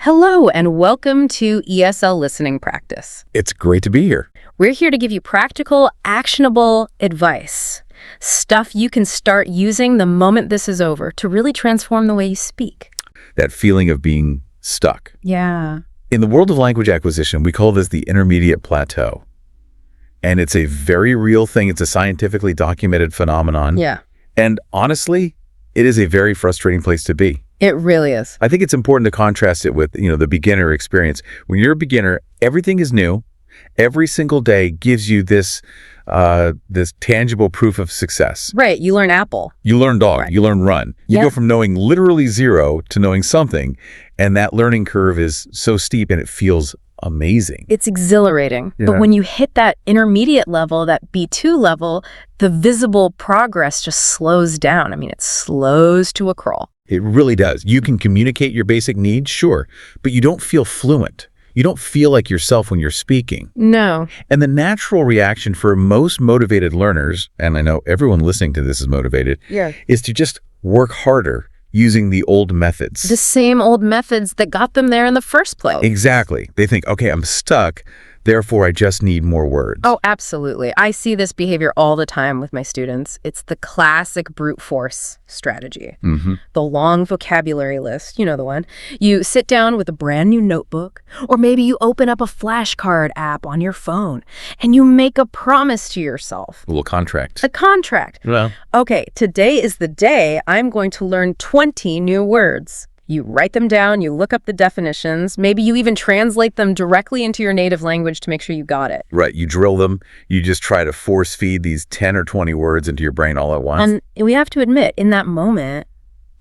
Hello and welcome to ESL Listening Practice. It's great to be here. We're here to give you practical, actionable advice. Stuff you can start using the moment this is over to really transform the way you speak. That feeling of being stuck. Yeah. In the world of language acquisition, we call this the intermediate plateau. And it's a very real thing. It's a scientifically documented phenomenon. Yeah. And honestly, it is a very frustrating place to be. It really is. I think it's important to contrast it with, the beginner experience. When you're a beginner, everything is new. Every single day gives you this tangible proof of success. Right. You learn apple. You learn dog. Right. You learn run. You go from knowing literally zero to knowing something. And that learning curve is so steep and it feels amazing. It's exhilarating. Yeah. But when you hit that intermediate level, that B2 level, the visible progress just slows down. I mean, it slows to a crawl. It really does. You can communicate your basic needs, sure, but you don't feel fluent. You don't feel like yourself when you're speaking. No. And the natural reaction for most motivated learners, and I know everyone listening to this is motivated, is to just work harder using the old methods. The same old methods that got them there in the first place. Exactly. They think, okay, I'm stuck, therefore I just need more words. Oh, absolutely. I see this behavior all the time with my students. It's the classic brute force strategy. Mm-hmm. The long vocabulary list, you know the one. You sit down with a brand new notebook, or maybe you open up a flashcard app on your phone, and you make a promise to yourself. A little contract. A contract. Well, Okay, today is the day I'm going to learn 20 new words. You write them down, you look up the definitions, maybe you even translate them directly into your native language to make sure you got it. right. You drill them. You just try to force feed these 10 or 20 words into your brain all at once. And we have to admit, in that moment,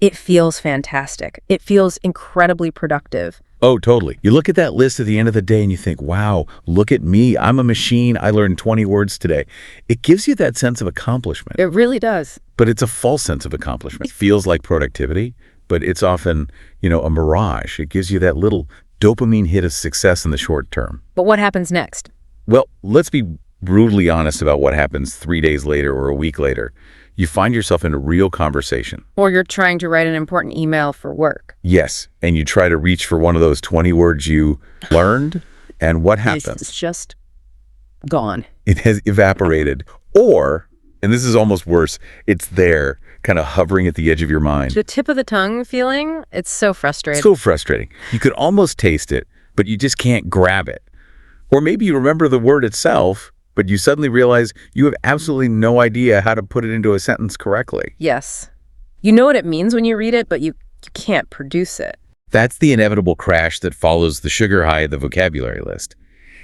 it feels fantastic. It feels incredibly productive. Oh, totally. You look at that list at the end of the day and you think, wow, look at me. I'm a machine. I learned 20 words today. It gives you that sense of accomplishment. It really does. But it's a false sense of accomplishment. It feels like productivity, but it's often, a mirage. It gives you that little dopamine hit of success in the short term. But what happens next? Well, let's be brutally honest about what happens 3 days later or a week later. You find yourself in a real conversation. Or you're trying to write an important email for work. Yes, and you try to reach for one of those 20 words you learned, and what happens? It's just gone. It has evaporated. Or, and this is almost worse, it's there, kind of hovering at the edge of your mind. The tip of the tongue feeling, it's so frustrating. So frustrating. You could almost taste it, but you just can't grab it. Or maybe you remember the word itself, but you suddenly realize you have absolutely no idea how to put it into a sentence correctly. Yes. You know what it means when you read it, but you can't produce it. That's the inevitable crash that follows the sugar high of the vocabulary list.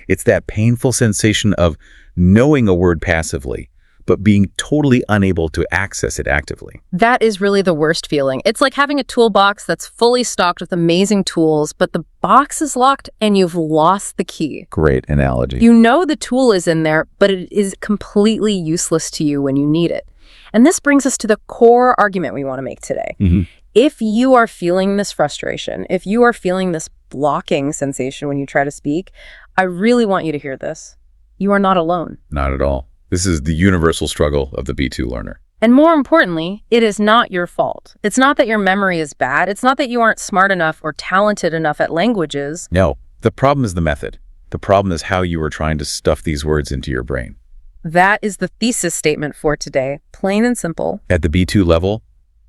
It's that painful sensation of knowing a word passively, but being totally unable to access it actively. That is really the worst feeling. It's like having a toolbox that's fully stocked with amazing tools, but the box is locked and you've lost the key. Great analogy. You know the tool is in there, but it is completely useless to you when you need it. And this brings us to the core argument we want to make today. Mm-hmm. If you are feeling this frustration, if you are feeling this blocking sensation when you try to speak, I really want you to hear this. You are not alone. Not at all. This is the universal struggle of the B2 learner. And more importantly, it is not your fault. It's not that your memory is bad. It's not that you aren't smart enough or talented enough at languages. No, the problem is the method. The problem is how you are trying to stuff these words into your brain. That is the thesis statement for today, plain and simple. At the B2 level,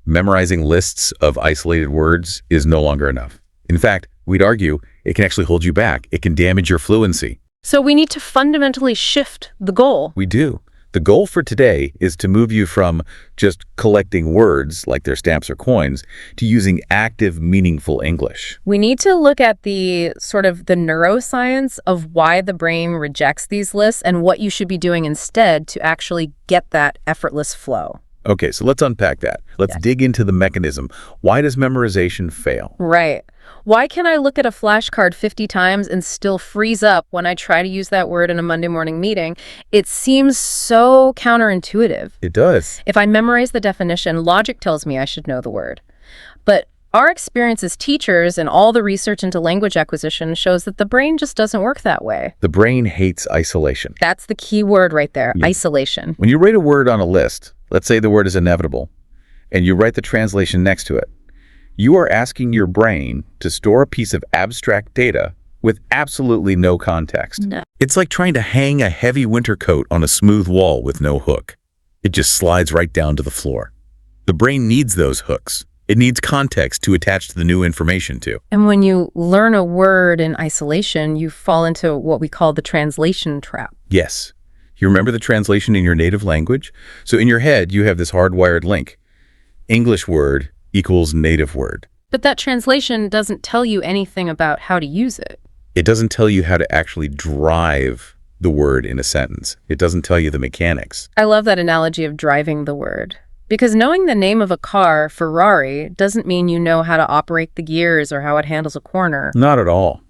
memorizing lists of isolated words is no longer enough. In fact, we'd argue it can actually hold you back. It can damage your fluency. So we need to fundamentally shift the goal. We do. The goal for today is to move you from just collecting words like they're stamps or coins to using active, meaningful English. We need to look at the neuroscience of why the brain rejects these lists and what you should be doing instead to actually get that effortless flow. Okay, so let's unpack that. Let's dig into the mechanism. Why does memorization fail? Right. Why can I look at a flashcard 50 times and still freeze up when I try to use that word in a Monday morning meeting? It seems so counterintuitive. It does. If I memorize the definition, logic tells me I should know the word. But our experience as teachers and all the research into language acquisition shows that the brain just doesn't work that way. The brain hates isolation. That's the key word right there, isolation. When you write a word on a list, let's say the word is inevitable, and you write the translation next to it, You are asking your brain to store a piece of abstract data with absolutely no context. No. It's like trying to hang a heavy winter coat on a smooth wall with no hook. It just slides right down to the floor. The brain needs those hooks. It needs context to attach to the new information to. And when you learn a word in isolation, you fall into what we call the translation trap. Yes. You remember the translation in your native language? So in your head, you have this hardwired link. English word equals native word. But that translation doesn't tell you anything about how to use it. It doesn't tell you how to actually drive the word in a sentence. It doesn't tell you the mechanics. I love that analogy of driving the word. Because knowing the name of a car, Ferrari, doesn't mean you know how to operate the gears or how it handles a corner. Not at all.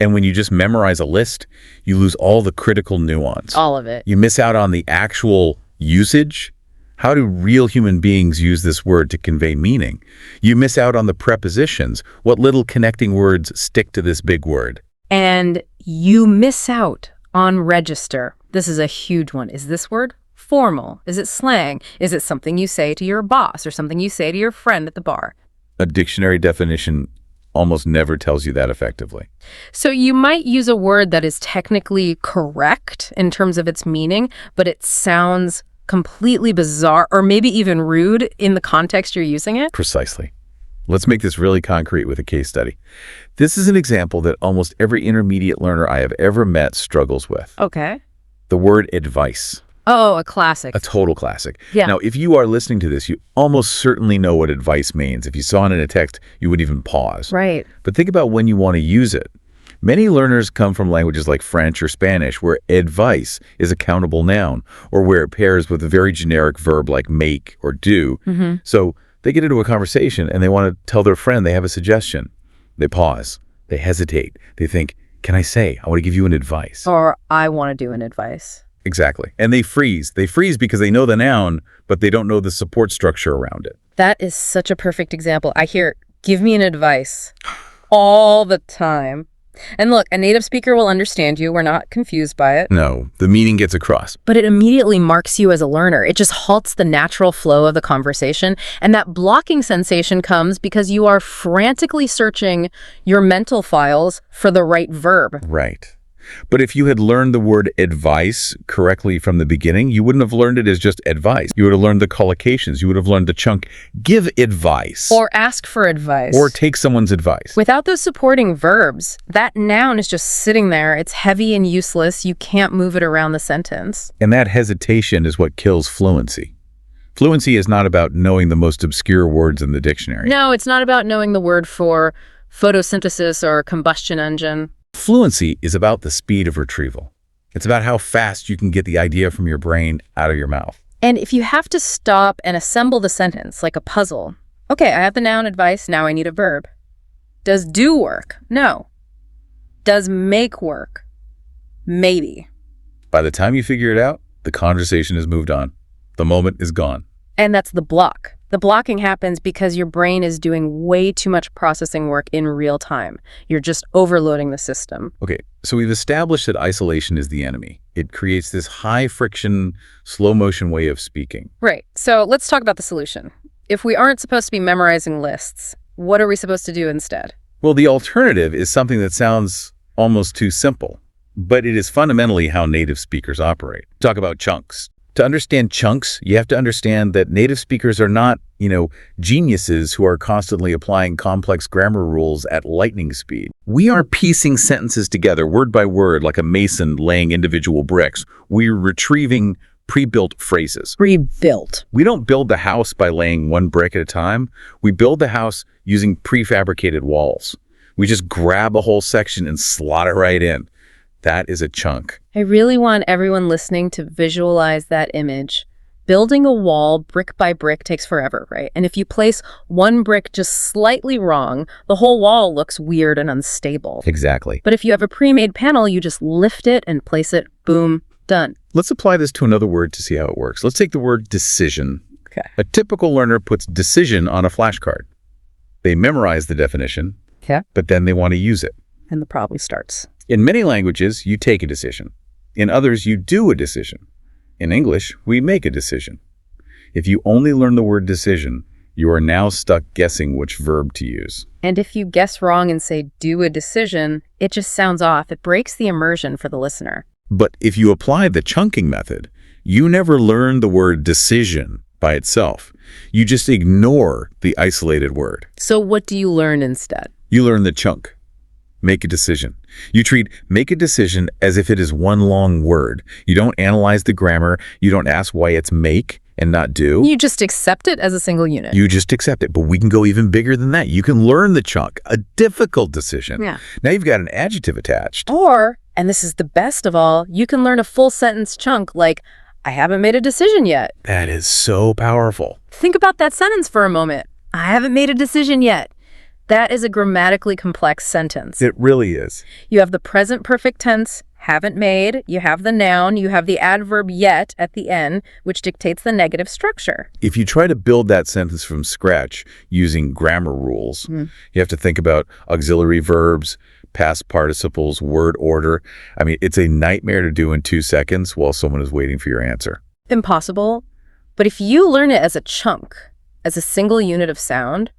And when you just memorize a list, you lose all the critical nuance. All of it. You miss out on the actual usage. How do real human beings use this word to convey meaning? You miss out on the prepositions. What little connecting words stick to this big word? And you miss out on register. This is a huge one. Is this word formal? Is it slang? Is it something you say to your boss or something you say to your friend at the bar? A dictionary definition almost never tells you that effectively. So you might use a word that is technically correct in terms of its meaning, but it sounds completely bizarre or maybe even rude in the context you're using it. Precisely. Let's make this really concrete with a case study. This is an example that almost every intermediate learner I have ever met struggles with. Okay. The word advice. Oh, a classic. A total classic. Yeah. Now, if you are listening to this, you almost certainly know what advice means. If you saw it in a text, you would even pause. Right. But think about when you want to use it. Many learners come from languages like French or Spanish, where advice is a countable noun, or where it pairs with a very generic verb like make or do. Mm-hmm. So they get into a conversation and they want to tell their friend they have a suggestion. They pause. They hesitate. They think, can I say, I want to give you an advice. Or I want to do an advice. Exactly. And they freeze. They freeze because they know the noun, but they don't know the support structure around it. That is such a perfect example. I hear, give me an advice all the time. And look, a native speaker will understand you. We're not confused by it. No, the meaning gets across. But it immediately marks you as a learner. It just halts the natural flow of the conversation. And that blocking sensation comes because you are frantically searching your mental files for the right verb. Right. But if you had learned the word advice correctly from the beginning, you wouldn't have learned it as just advice. You would have learned the collocations. You would have learned the chunk, give advice. Or ask for advice. Or take someone's advice. Without those supporting verbs, that noun is just sitting there. It's heavy and useless. You can't move it around the sentence. And that hesitation is what kills fluency. Fluency is not about knowing the most obscure words in the dictionary. No, it's not about knowing the word for photosynthesis or combustion engine. Fluency is about the speed of retrieval. It's about how fast you can get the idea from your brain out of your mouth. And if you have to stop and assemble the sentence like a puzzle, okay, I have the noun advice, now I need a verb. Does do work? No. Does make work? Maybe. By the time you figure it out, the conversation has moved on. The moment is gone. And that's the block. The blocking happens because your brain is doing way too much processing work in real time. You're just overloading the system. Okay, so we've established that isolation is the enemy. It creates this high-friction, slow-motion way of speaking. Right. So let's talk about the solution. If we aren't supposed to be memorizing lists, what are we supposed to do instead? Well, the alternative is something that sounds almost too simple, but it is fundamentally how native speakers operate. Talk about chunks. To understand chunks, you have to understand that native speakers are not, geniuses who are constantly applying complex grammar rules at lightning speed. We are piecing sentences together word by word like a mason laying individual bricks. We're retrieving pre-built phrases. Pre-built. We don't build the house by laying one brick at a time. We build the house using prefabricated walls. We just grab a whole section and slot it right in. That is a chunk. I really want everyone listening to visualize that image. Building a wall brick by brick takes forever, right? And if you place one brick just slightly wrong, the whole wall looks weird and unstable. Exactly. But if you have a pre-made panel, you just lift it and place it, boom, done. Let's apply this to another word to see how it works. Let's take the word decision. Okay. A typical learner puts decision on a flashcard. They memorize the definition, but then they want to use it. And the problem starts. In many languages, you take a decision. In others, you do a decision. In English, we make a decision. If you only learn the word decision, You are now stuck guessing which verb to use. And if you guess wrong and say do a decision, it just sounds off. It breaks the immersion for the listener. But if you apply the chunking method, you never learn the word decision by itself. You just ignore the isolated word. So what do you learn instead? You learn the chunk. Make a decision. You treat make a decision as if it is one long word. You don't analyze the grammar. You don't ask why it's make and not do. You just accept it as a single unit. You just accept it. But we can go even bigger than that. You can learn the chunk, a difficult decision. Yeah. Now you've got an adjective attached. Or, and this is the best of all, you can learn a full sentence chunk like, I haven't made a decision yet. That is so powerful. Think about that sentence for a moment. I haven't made a decision yet. That is a grammatically complex sentence. It really is. You have the present perfect tense, haven't made, you have the noun, you have the adverb yet at the end, which dictates the negative structure. If you try to build that sentence from scratch using grammar rules, you have to think about auxiliary verbs, past participles, word order. I mean, it's a nightmare to do in 2 seconds while someone is waiting for your answer. Impossible. But if you learn it as a chunk, as a single unit of sound,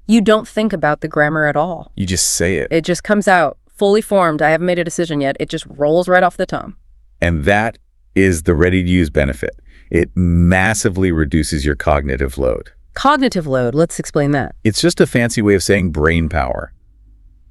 you don't think about the grammar at all. You just say it. It just comes out fully formed. I haven't made a decision yet. It just rolls right off the tongue. And that is the ready-to-use benefit. It massively reduces your cognitive load. Cognitive load, let's explain that. It's just a fancy way of saying brain power.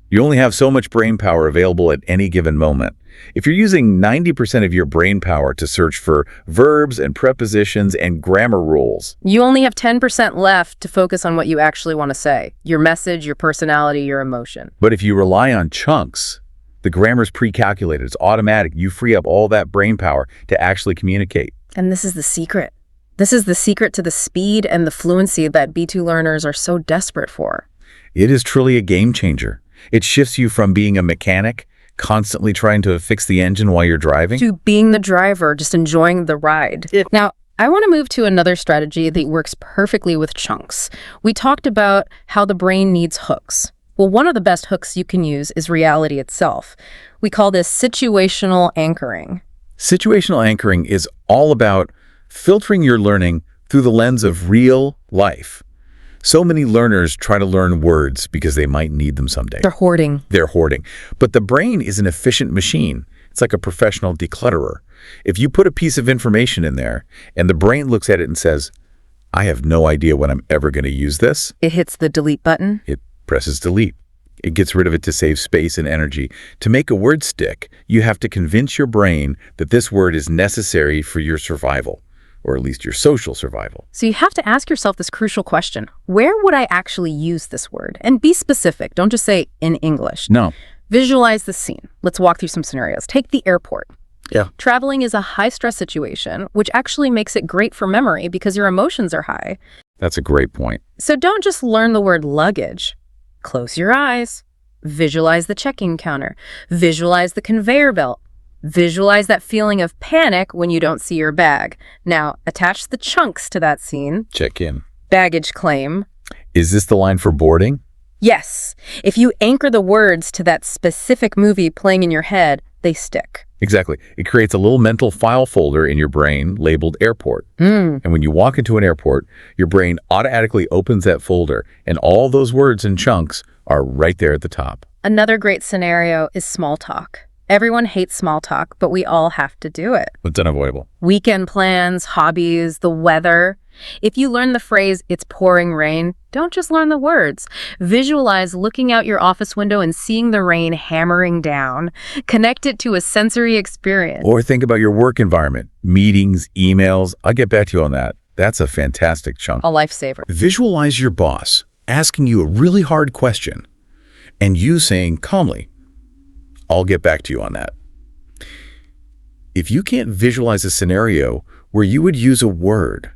You only have so much brain power available at any given moment. If you're using 90% of your brain power to search for verbs and prepositions and grammar rules, You only have 10% left to focus on what you actually want to say. Your message, your personality, your emotion. but if you rely on chunks, the grammar's pre-calculated, it's automatic. You free up all that brain power to actually communicate. And this is the secret. This is the secret to the speed and the fluency that B2 learners are so desperate for. It is truly a game changer. It shifts you from being a mechanic, constantly trying to fix the engine while you're driving, To being the driver, just enjoying the ride. Now, I want to move to another strategy that works perfectly with chunks. We talked about how the brain needs hooks. Well, one of the best hooks you can use is reality itself. We call this situational anchoring. Situational anchoring is all about filtering your learning through the lens of real life. So many learners try to learn words because they might need them someday. They're hoarding. They're hoarding. But the brain is an efficient machine. It's like a professional declutterer. If you put a piece of information in there and the brain looks at it and says, I have no idea when I'm ever going to use this, It hits the delete button. it presses delete. It gets rid of it to save space and energy. To make a word stick, you have to convince your brain that this word is necessary for your survival, or at least your social survival. So you have to ask yourself this crucial question. Where would I actually use this word? And be specific. Don't just say in English. No. Visualize the scene. Let's walk through some scenarios. Take the airport. Yeah. Traveling is a high-stress situation, which actually makes it great for memory because your emotions are high. That's a great point. So don't just learn the word luggage. Close your eyes. Visualize the check-in counter. Visualize the conveyor belt. Visualize that feeling of panic when you don't see your bag. Now, attach the chunks to that scene. Check in. Baggage claim. Is this the line for boarding? Yes. If you anchor the words to that specific movie playing in your head, they stick. Exactly. It creates a little mental file folder in your brain labeled airport. And when you walk into an airport, your brain automatically opens that folder and all those words and chunks are right there at the top. Another great scenario is small talk. Everyone hates small talk, but we all have to do it. It's unavoidable. Weekend plans, hobbies, the weather. If you learn the phrase, it's pouring rain, don't just learn the words. Visualize looking out your office window and seeing the rain hammering down. Connect it to a sensory experience. Or think about your work environment, meetings, emails. I'll get back to you on that. That's a fantastic chunk. A lifesaver. Visualize your boss asking you a really hard question and you saying calmly, I'll get back to you on that. If you can't visualize a scenario where you would use a word,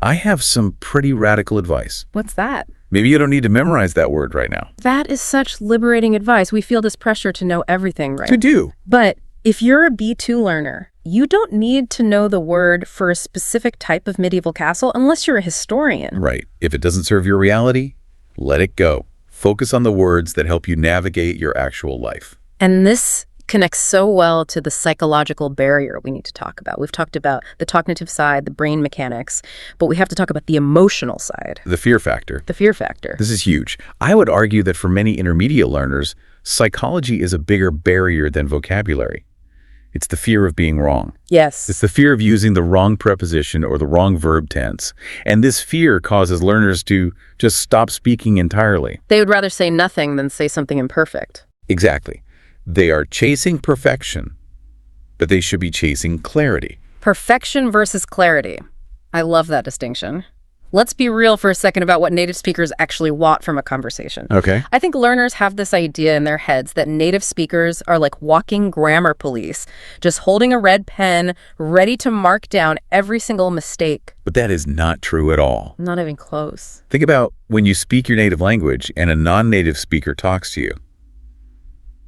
I have some pretty radical advice. What's that? Maybe you don't need to memorize that word right now. That is such liberating advice. We feel this pressure to know everything, right? To do. But if you're a B2 learner, you don't need to know the word for a specific type of medieval castle unless you're a historian. Right. If it doesn't serve your reality, let it go. Focus on the words that help you navigate your actual life. And this connects so well to the psychological barrier we need to talk about. We've talked about the cognitive side, the brain mechanics, but we have to talk about the emotional side. The fear factor. The fear factor. This is huge. I would argue that for many intermediate learners, psychology is a bigger barrier than vocabulary. It's the fear of being wrong. Yes. It's the fear of using the wrong preposition or the wrong verb tense. And this fear causes learners to just stop speaking entirely. They would rather say nothing than say something imperfect. Exactly. They are chasing perfection, but they should be chasing clarity. Perfection versus clarity. I love that distinction. Let's be real for a second about what native speakers actually want from a conversation. Okay. I think learners have this idea in their heads that native speakers are like walking grammar police, just holding a red pen, ready to mark down every single mistake. But that is not true at all. Not even close. Think about when you speak your native language and a non-native speaker talks to you.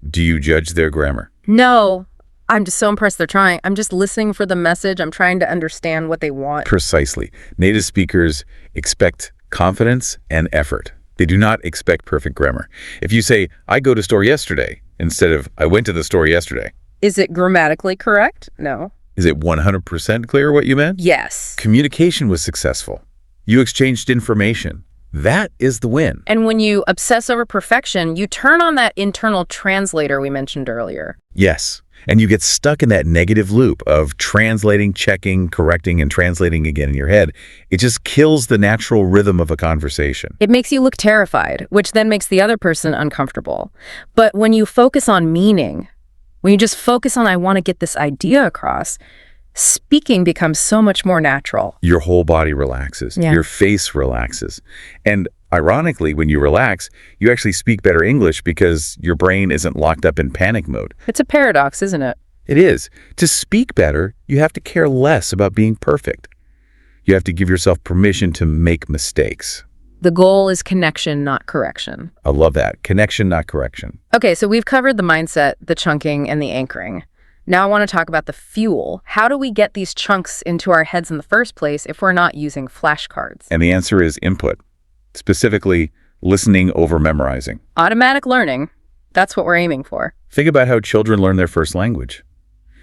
Do you judge their grammar? No. I'm just so impressed they're trying. I'm just listening for the message. I'm trying to understand what they want. Precisely. Native speakers expect confidence and effort. They do not expect perfect grammar. If you say, I go to store yesterday, instead of, I went to the store yesterday. Is it grammatically correct? No. Is it 100% clear what you meant? Yes. Communication was successful. You exchanged information. That is the win. And when you obsess over perfection, you turn on that internal translator we mentioned earlier. Yes. And you get stuck in that negative loop of translating, checking, correcting, and translating again in your head. It just kills the natural rhythm of a conversation. It makes you look terrified, which then makes the other person uncomfortable. But when you focus on meaning, when you just focus on, I want to get this idea across, speaking becomes so much more natural. Your whole body relaxes. Yeah. Your face relaxes. And ironically, when you relax, you actually speak better English because your brain isn't locked up in panic mode. It's a paradox, isn't it? It is. To speak better, you have to care less about being perfect. You have to give yourself permission to make mistakes. The goal is connection, not correction. I love that. Connection, not correction. Okay, so we've covered the mindset, the chunking, and the anchoring. Now I want to talk about the fuel. How do we get these chunks into our heads in the first place if we're not using flashcards? And the answer is input. Specifically, listening over memorizing. Automatic learning. That's what we're aiming for. Think about how children learn their first language.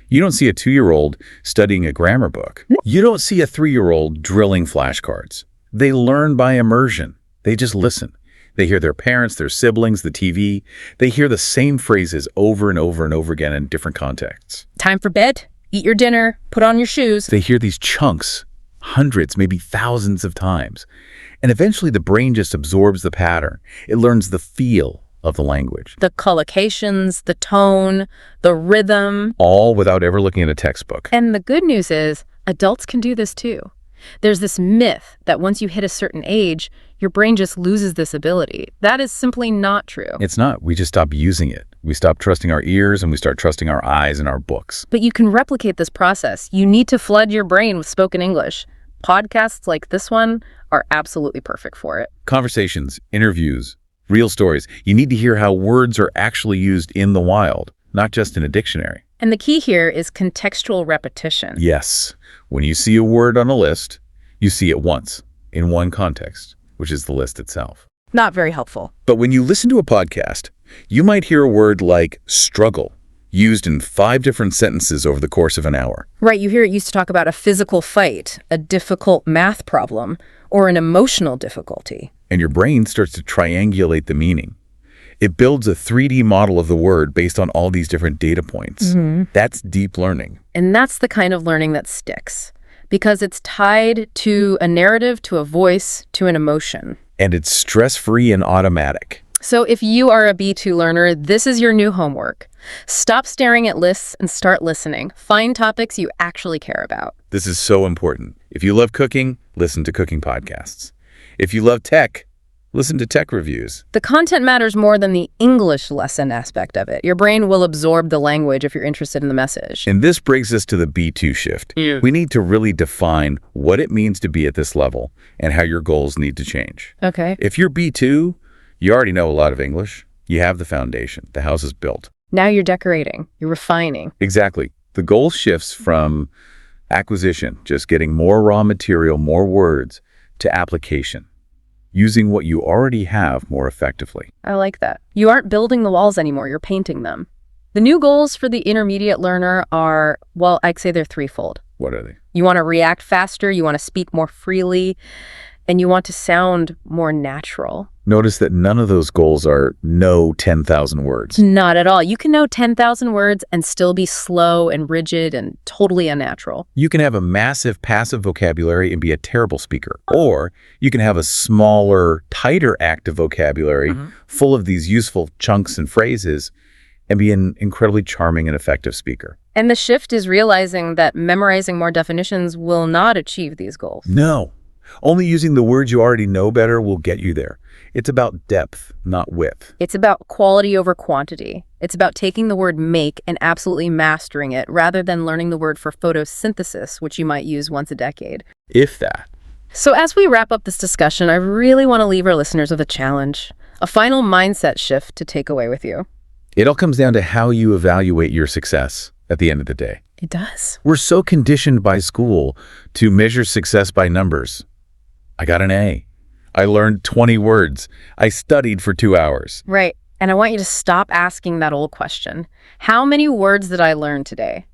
You don't see a 2-year-old studying a grammar book. You don't see a 3-year-old drilling flashcards. They learn by immersion. They just listen. They hear their parents, their siblings, the TV. They hear the same phrases over and over and over again in different contexts. Time for bed, eat your dinner, put on your shoes. They hear these chunks hundreds, maybe thousands of times. And eventually the brain just absorbs the pattern. It learns the feel of the language. The collocations, the tone, the rhythm. All without ever looking at a textbook. And the good news is, adults can do this too. There's this myth that once you hit a certain age, your brain just loses this ability. That is simply not true. It's not. We just stop using it. We stop trusting our ears and we start trusting our eyes and our books. But you can replicate this process. You need to flood your brain with spoken English. Podcasts like this one are absolutely perfect for it. Conversations, interviews, real stories. You need to hear how words are actually used in the wild, not just in a dictionary. And the key here is contextual repetition. Yes. When you see a word on a list, you see it once, in one context, which is the list itself. Not very helpful. But when you listen to a podcast, you might hear a word like struggle used in 5 different sentences over the course of an hour. Right, you hear it used to talk about a physical fight, a difficult math problem, or an emotional difficulty. And your brain starts to triangulate the meaning. It builds a 3D model of the word based on all these different data points. That's deep learning. And that's the kind of learning that sticks, because it's tied to a narrative, to a voice, to an emotion. And it's stress-free and automatic. So if you are a B2 learner, this is your new homework. Stop staring at lists and start listening. Find topics you actually care about. This is so important. If you love cooking, listen to cooking podcasts. If you love tech, listen to tech reviews. The content matters more than the English lesson aspect of it. Your brain will absorb the language if you're interested in the message. And this brings us to the B2 shift. We need to really define what it means to be at this level and how your goals need to change. Okay. If you're B2, you already know a lot of English. You have the foundation. The house is built. Now you're decorating. You're refining. Exactly. The goal shifts from acquisition, just getting more raw material, more words, to application, using what you already have more effectively. I like that. You aren't building the walls anymore. You're painting them. The new goals for the intermediate learner are, well, I'd say they're threefold. What are they? You want to react faster, you want to speak more freely, and you want to sound more natural. Notice that none of those goals are know 10,000 words. Not at all. You can know 10,000 words and still be slow and rigid and totally unnatural. You can have a massive passive vocabulary and be a terrible speaker. Or you can have a smaller, tighter active vocabulary full of these useful chunks and phrases and be an incredibly charming and effective speaker. And the shift is realizing that memorizing more definitions will not achieve these goals. No. Only using the words you already know better will get you there. It's about depth, not width. It's about quality over quantity. It's about taking the word make and absolutely mastering it rather than learning the word for photosynthesis, which you might use once a decade. If that. So as we wrap up this discussion, I really want to leave our listeners with a challenge, a final mindset shift to take away with you. It all comes down to how you evaluate your success at the end of the day. It does. We're so conditioned by school to measure success by numbers. I got an A. I learned 20 words. I studied for 2 hours. Right. And I want you to stop asking that old question. How many words did I learn today?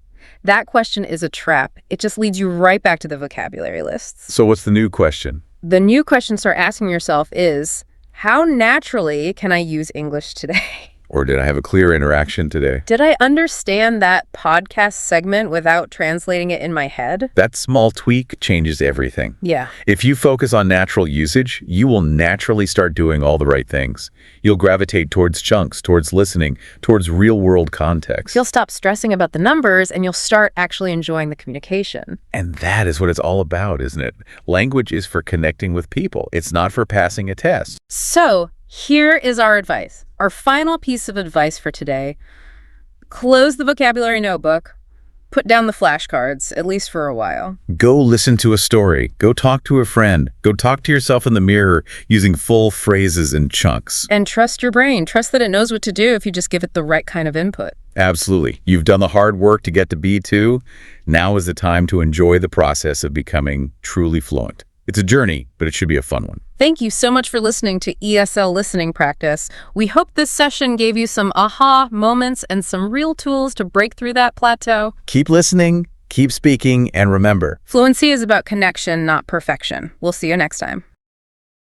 That question is a trap. It just leads you right back to the vocabulary lists. So what's the new question? The new question to start asking yourself is, how naturally can I use English today? Or did I have a clear interaction today? Did I understand that podcast segment without translating it in my head? That small tweak changes everything. Yeah. If you focus on natural usage, you will naturally start doing all the right things. You'll gravitate towards chunks, towards listening, towards real-world context. You'll stop stressing about the numbers and you'll start actually enjoying the communication. And that is what it's all about, isn't it? Language is for connecting with people. It's not for passing a test. So, here is our advice. Our final piece of advice for today. Close the vocabulary notebook. Put down the flashcards, at least for a while. Go listen to a story. Go talk to a friend. Go talk to yourself in the mirror using full phrases and chunks. And trust your brain. Trust that it knows what to do if you just give it the right kind of input. Absolutely. You've done the hard work to get to B2. Now is the time to enjoy the process of becoming truly fluent. It's a journey, but it should be a fun one. Thank you so much for listening to ESL Listening Practice. We hope this session gave you some aha moments and some real tools to break through that plateau. Keep listening, keep speaking, and remember, Fluency is about connection, not perfection. We'll see you next time.